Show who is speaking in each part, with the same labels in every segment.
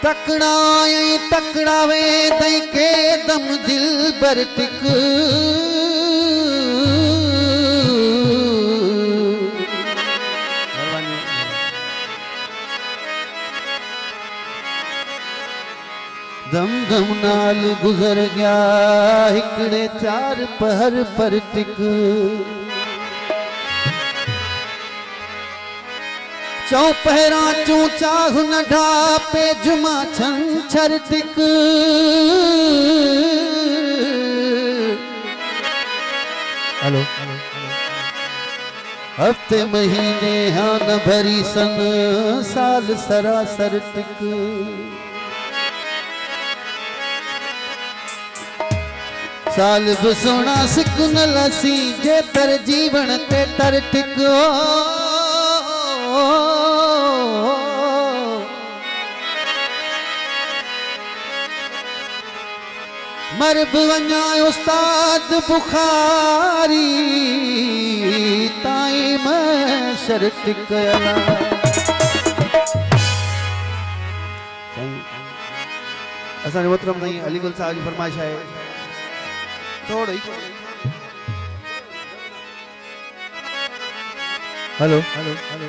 Speaker 1: तकड़ा तकड़ा वे दई के दम दिल बर टिक दम दम नाल गुजर गया हिकड़े चार पहर पर टिक चौ पहरा चू चाह नढ़ा पे जुमा छंछर टिक हेलो हफ्ते महीने हाँ न भरी सन साल सरासर टिक साल भी सोना सिकुन लसी जे तर जीवन ते तर टिको मरब वञा उस्ताद बुखारी ताई मैं शर्त कया असांजे मोहतरम साईं अलीगुल साहब जी फरमाइश है थोड़ा ही हेलो हेलो हेलो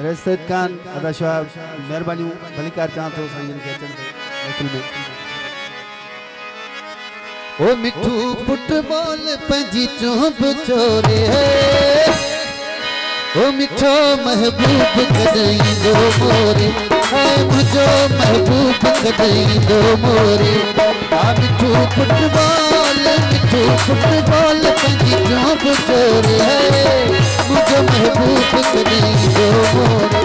Speaker 1: रसद खान अदा शाह मेहरबानी भलीकार चाह तो साईं के अचन महफिल में ओ मिठू पुट बोल पंजी चुप चोरे ओ मिठो महबूब कदई दो मोरे है मुझो महबूब कदई दो मोरे आ मिठू फुटबॉल पंजी चुप चोरे है मुझो महबूब कदई दो मोरे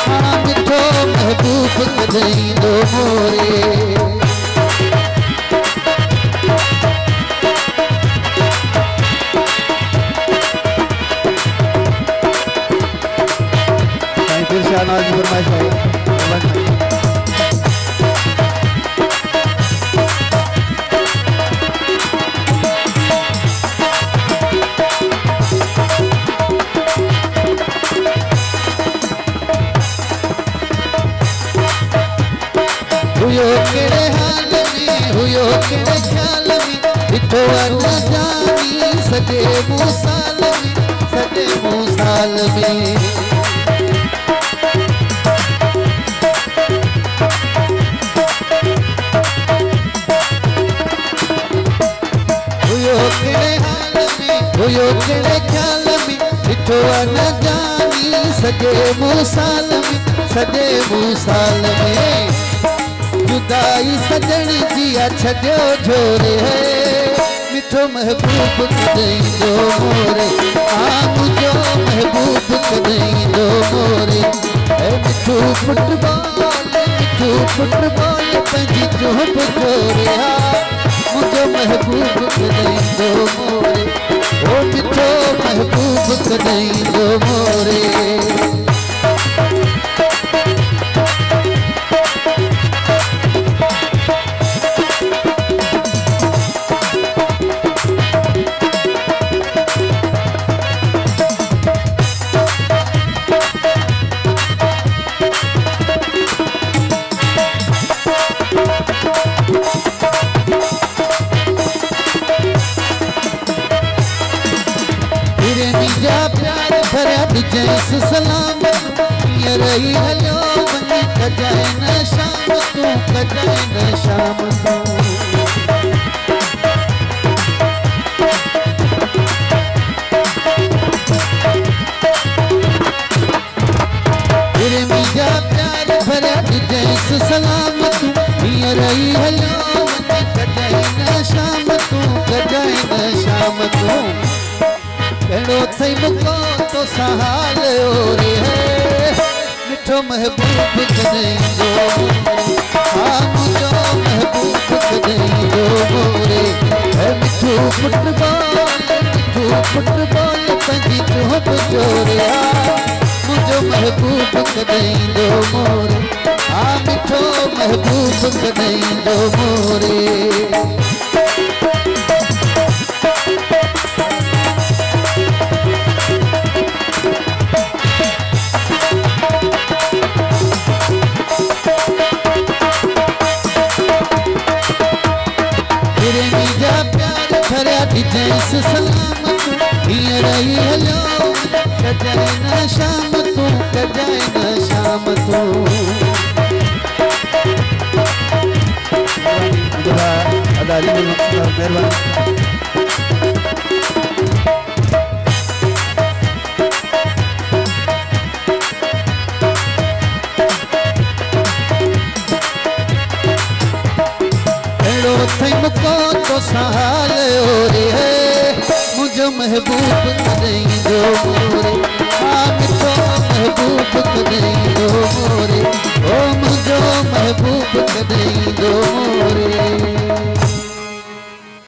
Speaker 1: हाँ मिठो महबूब कदई दो मोरे फिर शाहनाज की फरमाइश है हुयो केड़े हाल में हुयो केड़े ख्याल में इठो न जानी सजे मूसाल में हुयो केड़े ख्याल में इठो न जानी सजे मूसाल में जुदाई सजन जिया छड़ो झोरे है मिठो महबूब कदई दो मोरे हाँ मुझो महबूब कदई दो मोरे है मिठू फुटबॉल पंजी चुप चोरे हाँ मुझो महबूब कदई दो मोरे ओ मिठो महबूब कदई दो मोरे जैस सलाम ये रही हलो बनी कजाए न शाम तू कजाए न शाम तू तेरे मिजा प्यार भरा जैस सलाम तू ये रही हलो बनी कजाए न शाम तू कजाए न शाम तू कहो थई मुको तो सहाल ओरे है मिठो महबूब कदई दो हाँ मुझो महबूब कदई दो मोरे है मिठू फुटबॉल पंजी चुप चोरे मुझो महबूब कदई दो मोरे हाँ मिठो महबूब कदई दो मोरे ॾिजेसि सलाम तूं हींअर ई हलियो कजाई न शाम तूं कजाई न शाम तूं मुको तो सहाल रे मुझो महबूब कदई दो मोरे मिठो महबूब कदई दो मोरे ओ मुझो महबूब कदई दो मोरे